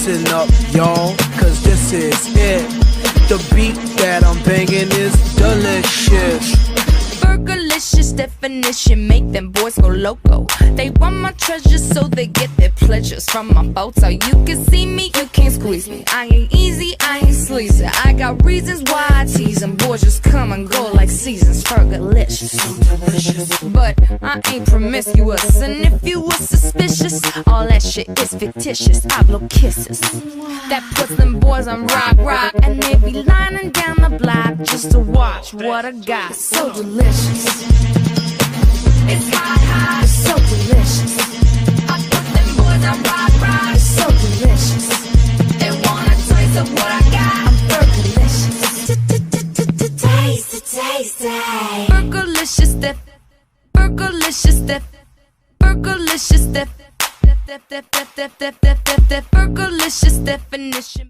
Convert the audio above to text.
Listen up, y'all, cause this is it. The beat that I'm banging is delicious. Burgerlicious definition, make them boys go loco. They want my treasures so they get their pleasures from my photo. You can see me, you can't squeeze me. I ain't easy, I ain't sleazy. I got reasons why I tease them. Boys just come and go like seasons. Burgerlicious, but I ain't promiscuous. And if you were suspicious, all that shit is fictitious. I blow kisses that puts them boys on rock, and they be lining down the block just to watch what I got. So delicious. It's hot, it's so delicious. I put them boys on rock, it's so delicious. They want a taste of what I got. I'm burgerlicious. Taste it. Burgerlicious def, burgerlicious def, burgerlicious def, burgerlicious definition.